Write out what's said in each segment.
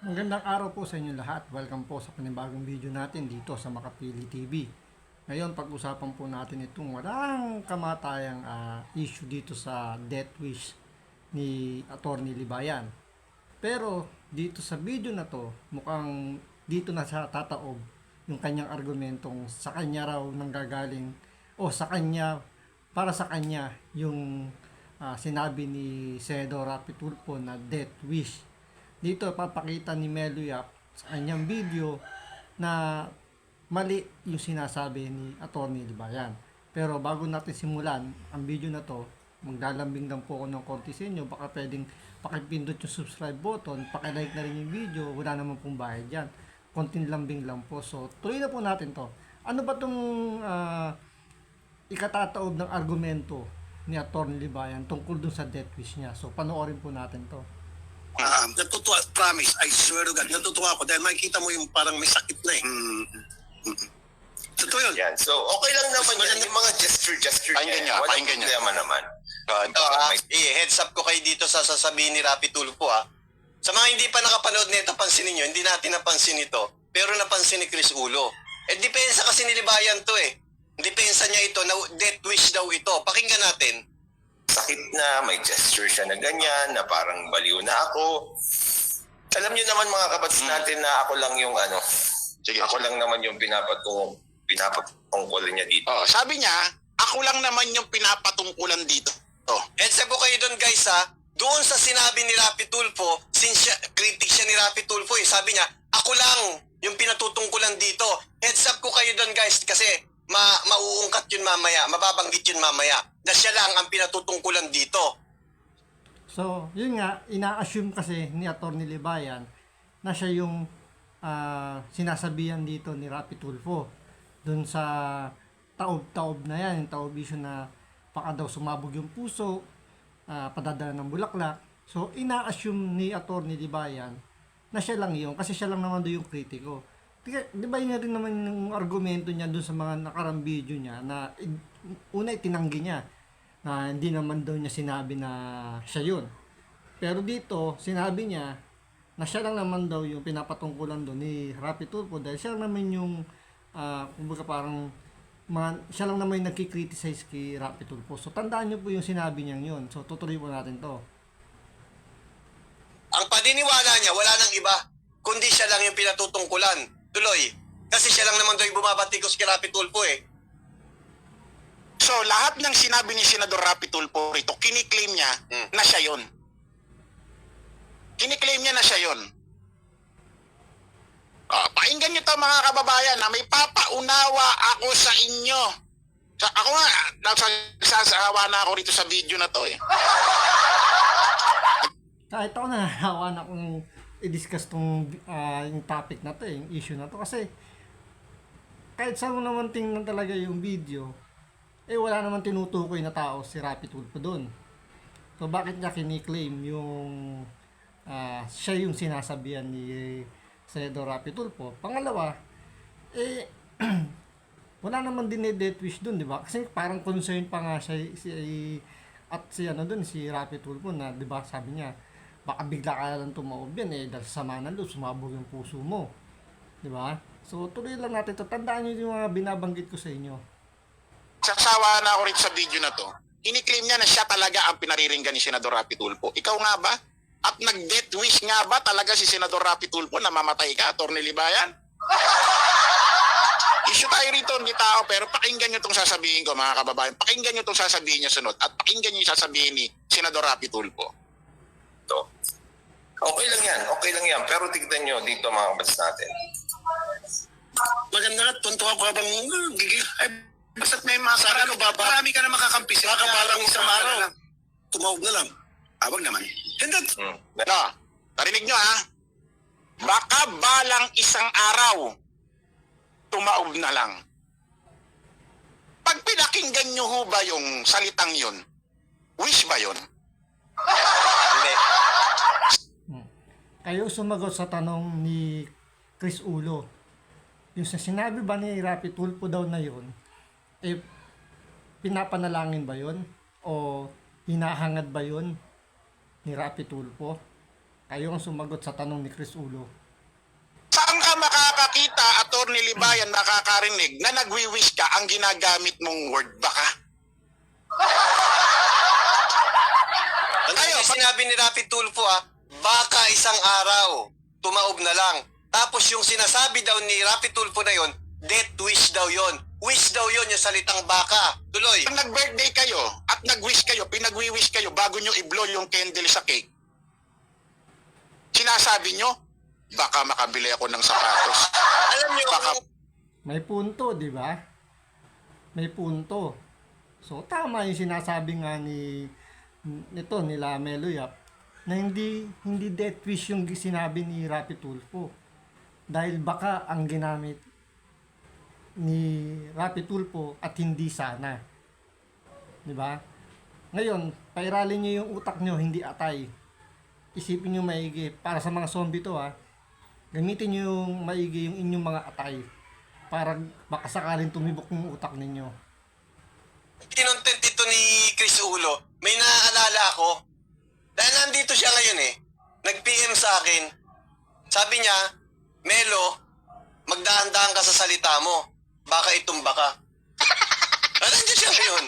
Magandang araw po sa inyo lahat. Welcome po sa panibagong video natin dito sa Makapili TV. Ngayon, pag-usapan po natin itong walang kamatayang issue dito sa death wish ni Attorney Libayan. Pero dito sa video na to, mukhang dito na sa tataob yung kanyang argumentong sa kanya raw nanggagaling o sa kanya, para sa kanya yung sinabi ni Senador Rapi Tulfo na death wish. Dito papakita ni Melo Yap sa kanyang video na mali yung sinasabi ni Attorney Libayan. Pero bago natin simulan ang video na to, maglalambing lang po ako ng konti sa inyo. Baka pwedeng pakipindot yung subscribe button, pakilike na rin yung video, wala naman pong bayad yan. Konting lambing lang po. So tuloy na po natin to. Ano ba itong ikatataob ng argumento ni Attorney Libayan tungkol dun sa death wish niya? So panoorin po natin to. Natutuwa, promise, I swear to God, natutuwa ako dahil makikita mo yung parang may sakit na eh. Totoo yun. Yan. So, okay lang naman yan. Yung mga gesture Pakinggan niya, Walang pakinggan niya. problema naman. Heads up ko kayo dito sa sasabihin ni Rapi Tulfo ha. Sa mga hindi pa nakapanood nito, pansinin nyo, hindi natin napansin ito. Pero napansin ni Chris Ulo. Depensa kasi ni Libayan to eh. Depensa niya ito, na death wish daw ito. Pakinggan natin. Sakit na, may gesture siya na ganyan, na parang baliw na ako. Alam niyo naman mga kabats natin na ako lang yung ako lang naman yung pinapatungkulan niya dito. Oh, sabi niya, ako lang naman yung pinapatungkulan dito. Heads up ko kayo doon guys ha. Doon sa sinabi ni Rapi Tulfo, since critic siya ni Rapi Tulfo eh, sabi niya, ako lang yung pinatutungkulan dito. Heads up ko kayo doon guys kasi mauungkat yun mamaya, mababanggit yun mamaya na siya lang ang pinatutungkulan dito. So, yun nga, ina-assume kasi ni Attorney Libayan na siya yung sinasabihan dito ni Rapi Tulfo dun sa taob-taob na yan, yung taob issue na baka daw sumabog yung puso, padadala ng bulaklak. So, ina-assume ni Attorney Libayan na siya lang yun kasi siya lang naman doon yung kritiko. Di ba yun rin naman yung argumento niya doon sa mga nakarang video niya na una itinanggi niya na hindi naman daw niya sinabi na siya yun. Pero dito, sinabi niya na siya lang naman daw yung pinapatungkulan doon ni Rapi Tulfo dahil siya lang naman yung kumbaga parang siya lang naman yung nagkikriticize kay Rapi Tulfo. So tandaan niyo po yung sinabi niyang yun. So tutuloy po natin to. Ang paniniwala niya, wala nang iba, kundi siya lang yung pinatutungkulan. Tuloy. Kasi siya lang naman daw yung bumabatikos kay Rapi Tulfo eh. So, lahat ng sinabi ni Senador Rapi Tulfo rito, kiniklaim niya na siya yun. Kiniklaim niya na siya yun. Pakinggan niyo to mga kababayan na may papaunawa ako sa inyo. Ako nga, nagsasawa na ako rito sa video na to eh. Kahit ako nahawa na akong i-discuss tong yung topic na to, yung issue na to kasi kahit saan mo naman tingnan talaga yung video wala naman tinutukoy na tao si Rapi Tulfo doon. So bakit niya kiniklaim yung siya yung sinasabihan ni Senador Rapi Tulfo? Pangalawa, wala naman din death wish doon, di ba? Kasi parang concern pa nga siya si Rapi Tulfo na, di ba, sabi niya baka bigla ka lang tumaob yan dahil sama ng loob, sumabog yung puso mo. Di ba? So, tuloy lang natin ito. Tandaan nyo yung mga binabanggit ko sa inyo. Sasawa na ako rito sa video na to. Kiniklaim niya na siya talaga ang pinariringgan ni Senador Rapi Tulfo. Ikaw nga ba? At nag-death wish nga ba talaga si Senador Rapi Tulfo na mamatay ka, Attorney Libayan? Issue tayo rito, hindi tao, pero pakinggan nyo itong sasabihin ko, mga kababayan. Pakinggan nyo itong sasabihin niya sunod at pakinggan nyo yung sasabihin ni Senador Rapi Tulfo. Okay lang yan. Pero tignan nyo dito mga kabats natin. Maganda nga, tuntua ko habang basta't may masara ko, marami ka na makakampi. Baka balang isang araw, tumawag na lang. Awag naman. Hindi. Narinig nyo ha? Baka balang isang araw, tumaob na lang. Pag pinakinggan nyo ho ba yung salitang yun, wish ba yun? Hindi. Kayo sumagot sa tanong ni Chris Ulo. Yung sa sinabi ba ni Rapi Tulfo daw na yun, pinapanalangin ba yun? O hinahangad ba yun ni Rapi Tulfo? Kayo ang sumagot sa tanong ni Chris Ulo. Saan ka makakakita, Attorney Libayan, nakakarinig na nagwi-wish ka ang ginagamit mong word baka? Ano yung sinabi ni Rapi Tulfo baka isang araw, tumaob na lang. Tapos yung sinasabi daw ni Rapi Tulfo na yon, death wish daw yon. Wish daw yon yung salitang baka. Tuloy. Kung nag-birthday kayo at nag-wish kayo, pinag-wish kayo bago nyo i-blow yung candle sa cake, sinasabi nyo, baka makabili ako ng sapatos. Alam nyo, Baka May punto, di ba? May punto. So, tama yung sinasabi nga nila Melo Yap na hindi death wish yung sinabi ni Rapi Tulfo. Dahil baka ang ginamit ni Rapi Tulfo at hindi sana. Di ba? Ngayon, pairalin nyo yung utak nyo, hindi atay. Isipin nyo maigi. Para sa mga zombie to gamitin nyo yung maigi yung inyong mga atay. Para baka sakaling tumibok yung utak ninyo. kinontent ito ni Chris Ulo, may naaalala ako. Dahil nandito siya ngayon nag-PM sa akin. Sabi niya, Melo, magdahan-dahan ka sa salita mo. Baka itumba ka. Nandiyan siya ngayon.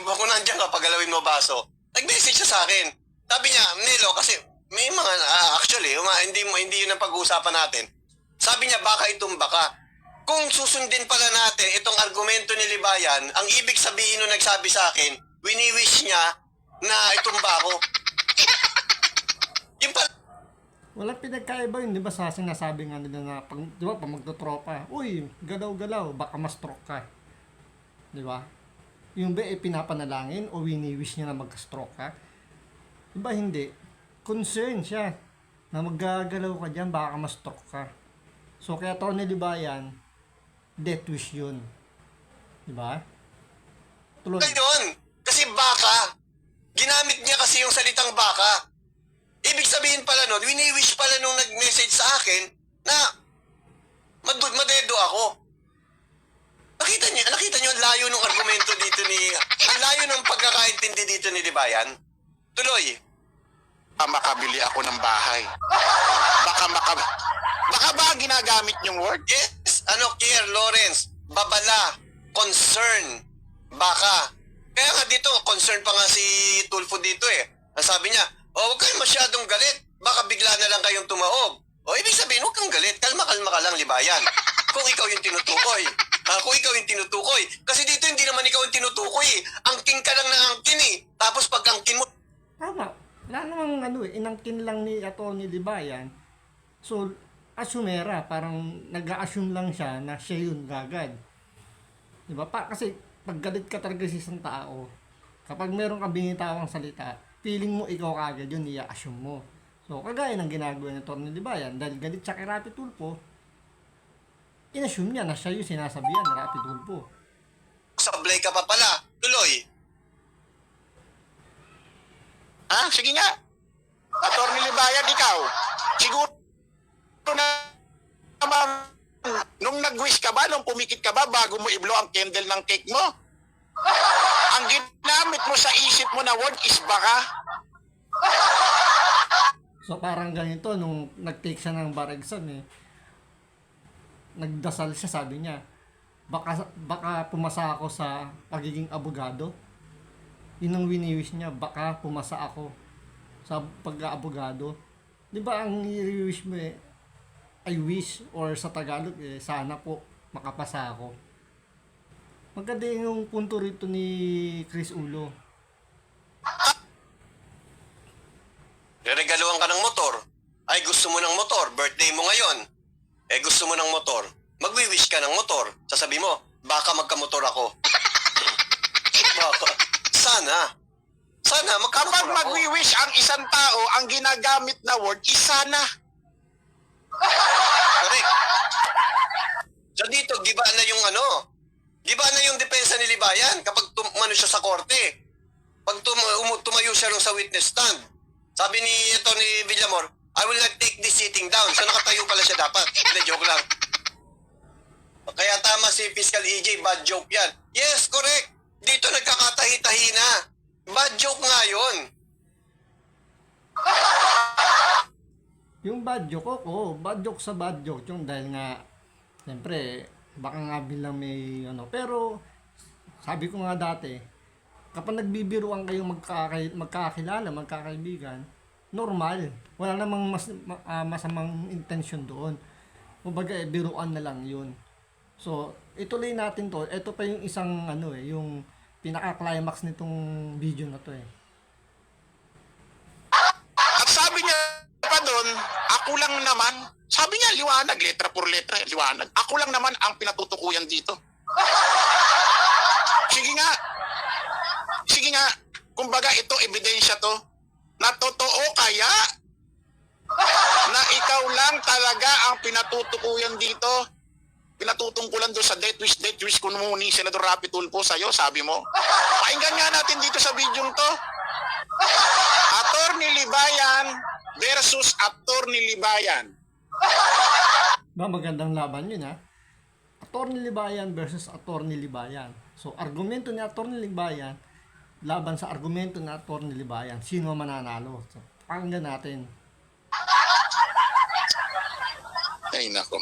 Kung nandiyan ka, pagalawin mo baso. Nag-message siya sa akin. Sabi niya, Melo, kasi may mga, actually, hindi yun ang pag-uusapan natin. Sabi niya, baka itumba ka. Kung susundin pala natin itong argumento ni Libayan, ang ibig sabihin nung nagsabi sa akin, wini-wish niya na itumba ko. Yung pala, Walang pinagkaiba yun, di ba sa sinasabi nga nila na pag magtotropa, uy, galaw-galaw, baka ma-stroke ka. Di ba? Yung ba pinapanalangin o wini-wish niya na magka-stroke ka? Di ba hindi? Concern siya na maggagalaw ka dyan, baka ma-stroke ka. So kaya Tony Libayan, death wish yun. Di ba? Tuloy. yun. Kasi baka. Ginamit niya kasi yung salitang baka. Ibig sabihin pala nun, wini-wish pala nung nag-message sa akin na madedo ako. Nakita niyo ang layo ng argumento dito ang layo ng pagkakaintindi dito ni Libayan. Tuloy. makabili ako ng bahay. Baka ba ginagamit yung word? Yes, Kier, Lawrence, babala, concern, baka. Kaya nga dito, concern pa nga si Tulfo dito Ang sabi niya, huwag kayong masyadong galit, baka bigla na lang kayong tumaob. Ibig sabihin, huwag kang galit, kalma-kalma ka lang, Libayan. Kung ikaw yung tinutukoy. Kung ikaw yung tinutukoy. Kasi dito hindi naman ikaw yung tinutukoy Angking ka lang na angkin Tapos pag angkin mo, Tama. Wala namang inangkin lang ni Atty. Libayan. So, asumera, parang nag-a-assume lang siya na siya yun gagad. Diba? Kasi pag galit ka talaga sa isang tao, kapag meron kang binitawang salita, feeling mo ikaw kagad yun, i-assume mo. So, kagaya ng ginagawa ni Atty. Libayan, dahil galit siya kay Rapi Tulfo, in-assume niya na siya yung sinasabihan ni Rapi Tulfo. sablay ka pa pala. Tuloy. Sige nga. Atty. Libayan, ikaw. Siguro na naman, nung nag-wish ka ba, nung pumikit ka ba, bago mo i-blow ang candle ng cake mo, ang ginamit mo sa isip mo na word is baka. So parang ganito, nung nag-take siya ng bar exam nagdasal siya, sabi niya, baka pumasa ako sa pagiging abogado. Yun ang wini-wish niya, baka pumasa ako sa pag-aabogado. Di ba ang i-wish mo I wish, or sa Tagalog sana po makapasa ako. Maganda yung punto rito ni Chris Ulo. Regaluhan ka ng motor. Ay, gusto mo ng motor. Birthday mo ngayon. Gusto mo ng motor. Magwi-wish ka ng motor. Sasabi mo, baka magkamotor ako. Baka. Sana Kapag magkamotor ako. magwi-wish ang isang tao, ang ginagamit na word is sana. Correct. So dito, giba na yung giba na yung depensa ni Libayan kapag siya sa korte. Pag tumayo siya sa witness stand. Sabi ni Villamor, I will not take this sitting down. So nakatayo pala siya dapat. Hindi, joke lang. Kaya tama si Fiscal EJ, bad joke yan. Yes, correct. Dito nagkakatahi-tahi na. Bad joke nga yun. Yung bad joke, bad joke sa bad joke yung dahil nga, siyempre, baka nga bilang may ano, pero sabi ko nga dati, kapag nagbibiruan kayong magkakilala, magkakaibigan, normal. Wala namang masamang intention doon. Kumbaga, biruan na lang yun. So, ituloy natin to. Ito pa yung isang yung pinaka-climax nitong video na to At sabi niya pa doon, ako lang naman, sabi niya liwanag, letra por letra, liwanag. Ako lang naman ang pinatutukuyan dito. Sige nga, kumbaga ito ebidensya to, na totoo kaya na ikaw lang talaga ang pinatutukuyan dito, pinatutungkulan doon sa death wish kung muni Senador Rapi Tulfo sa'yo, sabi mo. Pakinggan nga natin dito sa video to. Attorney Libayan versus Attorney Libayan. Ba, magandang laban yun Attorney Libayan versus Attorney Libayan. So, argumento ni Attorney Libayan laban sa argumento ni Attorney Libayan. Sino mananalo? So, pakinggan natin. Ay, nako.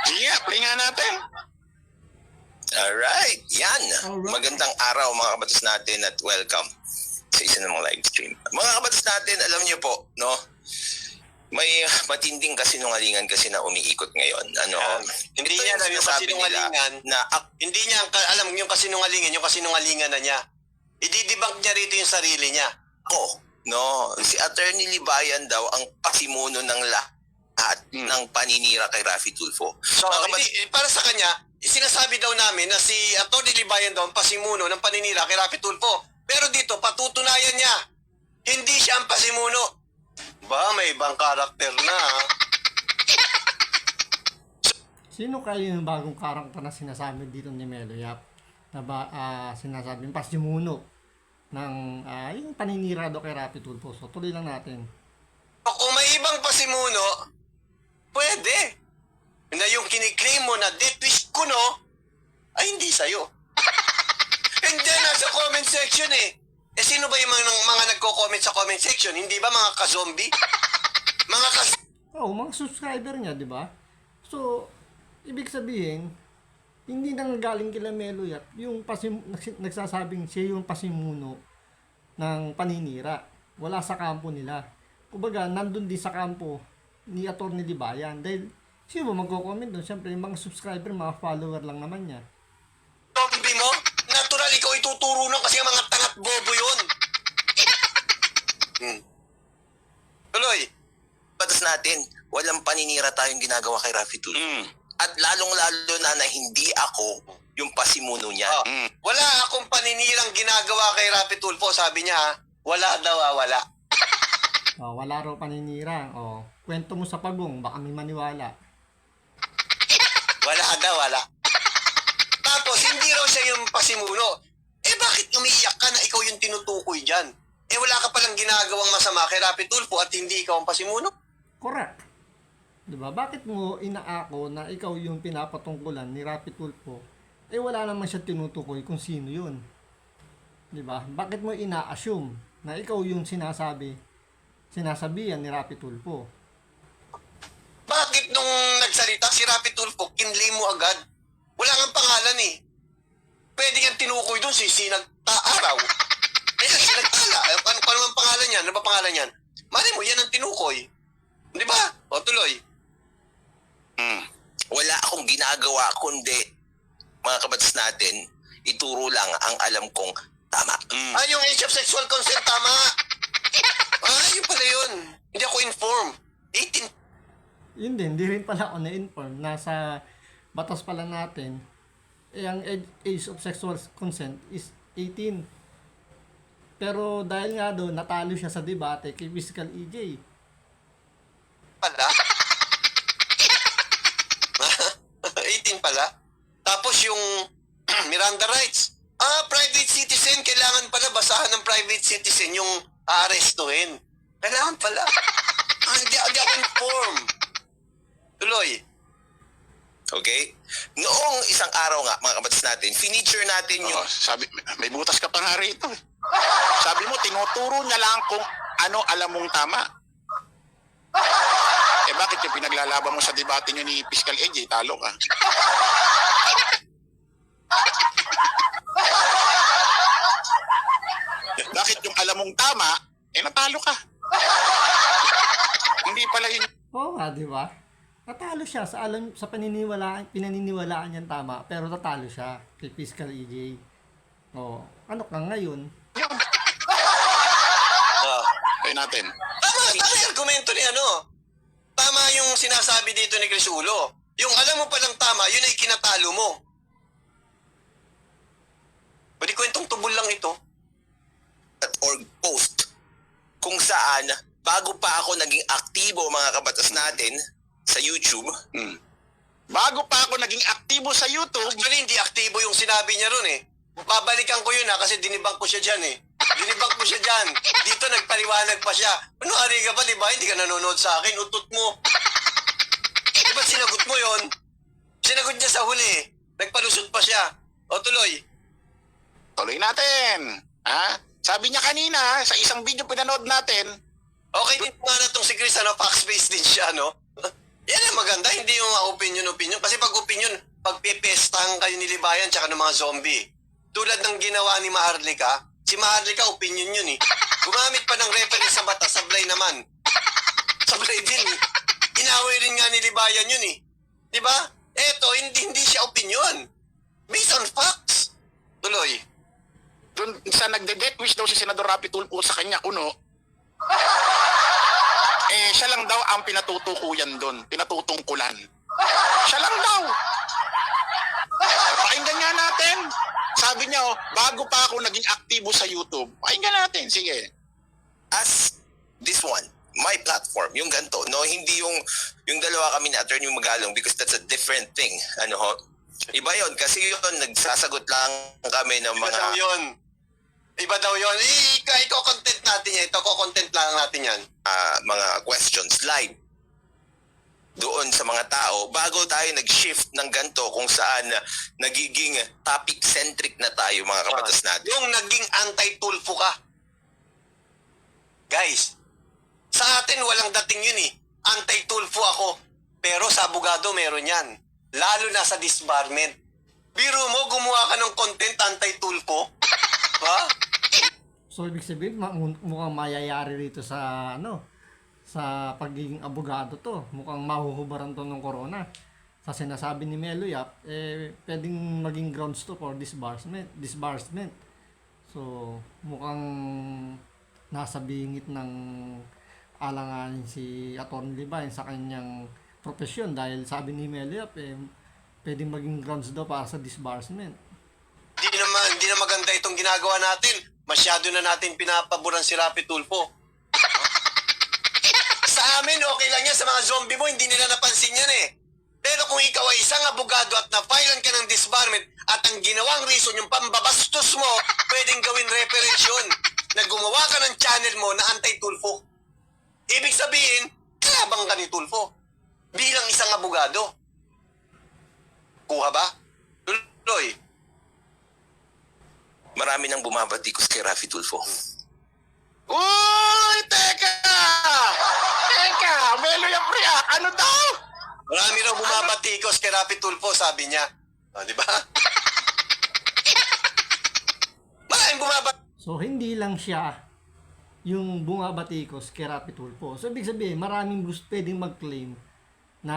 Sige nga, play nga natin. Alright, yan. Alright. Magandang araw mga kabatas natin at welcome sa isa ng mga live stream. Mga kabatas natin, alam niyo po, no? May matinding kasinungalingan kasi na umiikot ngayon. Hindi ito niya alam yung sinasabi kasinungalingan. nila na Hindi niya alam yung kasinungalingan na niya. Ididebunk niya rito yung sarili niya. ako, no? Si Attorney Libayan daw ang pasimuno ng lahat ng paninira kay Rafi Tulfo. So, Mga kabatas- hindi, para sa kanya, sinasabi daw namin na si Atty. Libayan daw ang pasimuno ng paninira kay Rapi Tulfo. Pero dito, patutunayan niya, hindi siya ang pasimuno. Ba, may ibang karakter na. Sino kayo yung bagong karakter na sinasabi dito ni Melo Yap? Na ba, sinasabing pasimuno ng yung paninira do kay Rapi Tulfo. So, tuloy lang natin. Kung may ibang pasimuno, pwede. Na yung kiniklaim mo na death wish ko, no, ay hindi sa'yo. And then, nasa comment section Eh, sino ba yung mga nagko-comment sa comment section? Hindi ba mga ka-zombie? Mga subscriber niya, di ba? So, ibig sabihin, hindi nang galing kila Melo Yap yung nagsasabing siya yung pasimuno ng paninira. Wala sa kampo nila. Kumbaga, nandun din sa kampo ni Attorney Libayan. Dahil, sino magko-comment doon? Siyempre, yung mga subscriber, mga follower lang naman niya. Zombie mo? Natural, ikaw ituturo nun kasi ang mga tangat bobo yun. Tuloy. Batas natin, walang paninira tayong ginagawa kay Rafi Tulfo. At lalong-lalo na hindi ako yung pasimuno niya. Wala akong paninirang ginagawa kay Rapi Tulfo. Sabi niya, wala daw, wala. Wala raw paninira. Kwento mo sa pagong, baka may maniwala. Wala daw, wala. Tapos, hindi raw siya yung pasimuno. Eh, bakit umiiyak ka na ikaw yung tinutukoy dyan? Eh, wala ka palang ginagawang masama kay Rapi Tulfo at hindi ikaw ang pasimuno? Correct. Diba? Bakit mo inaako na ikaw yung pinapatungkulan ni Rapi Tulfo? Eh wala naman siya tinutukoy kung sino yun. Diba? Bakit mo ina-assume na ikaw yung sinasabihan ni Rapi Tulfo? Bakit nung nagsalita si Rapi Tulfo, kinlay mo agad? Wala nga pangalan Pwede nga tinukoy doon si Sinagtaaraw. Sinagtala. Ano ang pangalan niyan? Ano ba pangalan niyan? Mali mo, yan ang tinukoy. Di ba? O, tuloy. Wala akong ginagawa kundi, mga kabatas natin, ituro lang ang alam kong tama. Yung age of sexual consent, tama. Yun pala yun. Hindi ako informed. 18. Yun din, di rin pala ako na-inform. Nasa batas pala natin, ang age of sexual consent is 18. Pero dahil nga doon, natalo siya sa debate kay Physical EJ. Pala? 18 pala? Tapos yung Miranda rights. Private citizen, kailangan pala basahan ng private citizen yung aarestuhin. Kailangan pala. Hindi ako informed. Tuloy. Okay? Noong isang araw nga, mga kabatas natin, finiture natin yung Sabi, may butas ka pa nga rito. Sabi mo, tinuturo niya lang kung ano alam mong tama. Eh bakit yung pinaglalaban mo sa debate nyo ni Fiscal AJ, talo ka? Bakit yung alam mong tama, eh natalo ka? Hindi pala yun. Oo nga, di ba? Natalo siya sa pinaniniwalaan niyang tama, pero natalo siya kay Fiscal EJ. Oh, ano ka ngayon? Yun. Ah. Kaya natin. Tama yung argumento ni ano. Tama yung sinasabi dito ni Crisulo. Yung alam mo palang tama, yun ay kinatalo mo. Pwede kwentong tubol lang ito. .org post kung saan bago pa ako naging aktibo mga kabatas natin sa YouTube. Bago pa ako naging aktibo sa YouTube, Actually, hindi aktibo yung sinabi niya ron eh. Babalikan ko yun kasi dinibang ko siya dyan eh. Dinibang ko siya dyan. Dito nagpaliwanag pa siya. Ano ari ka pa, di ba? Hindi ka nanonood sa akin. Utot mo. Di ba sinagot mo yon? Sinagot niya sa huli. Nagpalusot pa siya. O tuloy. tuloy natin. Ha? Sabi niya kanina, sa isang video pinanood natin, Okay din nga na itong si Chris, fact-based din siya, no? Yan ang maganda, hindi yung opinion. Kasi pag opinion, pagpipestahan kayo ni Libayan tsaka ng mga zombie. Tulad ng ginawa ni Maharlika, si Maharlika, opinion yun eh. Gumamit pa ng reference sa mata, sablay naman. Sablay din eh. Inaway rin nga ni Libayan yun eh. Di ba? Eto, hindi siya opinion. Based on facts. Tuloy. dun sa nagde-death wish daw si Senador Rapi Tulfo sa kanya, eh siya lang daw ang pinatutukuyan doon, pinatutungkulan. Siya lang daw. Pakinggan nga natin. Sabi niya, bago pa ako naging aktibo sa YouTube. Pakinggan natin, sige. As this one, my platform, yung ganito, no, hindi yung dalawa kami na Attorney Magalong because that's a different thing. Ano ho? Iba yon kasi yun, nagsasagot lang kami ng Iba mga... daw yun. Iba daw yun. Iko-content natin yan. Ito, ko-content lang natin yan. mga questions live doon sa mga tao bago tayo nag-shift ng ganito kung saan nagiging topic-centric na tayo mga kabatas natin. Yung naging anti-Tulfo ka. Guys, sa atin walang dating yun eh. Anti-Tulfo ako. Pero sa abogado meron yan. Lalo na sa disbarment. Biro mo, gumawa ka ng content anti-Tulfo? Ha? So, ibig sabihin, mukhang mayayari rito sa, sa pagiging abogado to. Mukhang mahuhubaran to ng corona. Sa sinasabi ni Melo Yap, pwedeng maging grounds to for disbursement. So, mukhang nasa bingit ng alanganin si Atty. Libayan sa kanyang profesyon dahil sabi ni Melo Yap, pwedeng maging grounds daw para sa disbursement. Hindi na maganda itong ginagawa natin. Masyado na natin pinapaboran si Rapi Tulfo. Sa amin, okay lang yan. Sa mga zombie mo, hindi nila napansin yan eh. Pero kung ikaw ay isang abogado at na-filean ka ng disbarment at ang ginawang reason, yung pambabastos mo, pwedeng gawin reference yun na gumawa ka ng channel mo na anti-Tulfo. Ibig sabihin, kalabang ka ni Tulfo bilang isang abogado. Kuha ba? Tuloy. Marami nang bumabatikos kay Rafi Tulfo. Uy, teka! Melo yung priyak, ano daw? Marami raw bumabatikos kay Rapi Tulfo, sabi niya. O, di ba? Maraming bumabatikos. So, hindi lang siya yung bumabatikos kay Rapi Tulfo. So, ibig sabihin, maraming pwedeng mag-claim na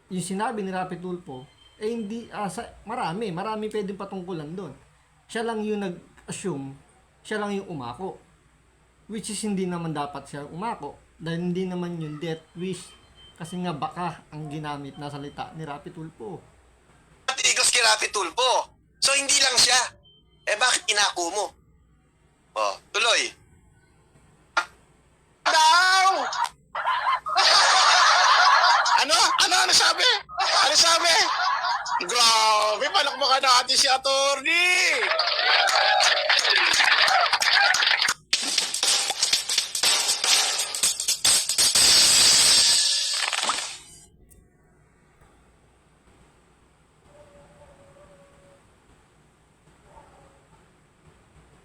yung sinabi ni Rapi Tulfo, hindi, marami pwedeng patungkulan doon. Siya lang yung nag-assume, siya lang yung umako. Which is hindi naman dapat siya umako. Dahil hindi naman yung death wish. Kasi nga baka ang ginamit na salita ni Rapi Tulfo. Batikos kay Rapi Tulfo. So, hindi lang siya. Bakit inako mo? O, tuloy. Daw! Ano sabi? Ano sabi? Grabe, palakpakan natin si attorney!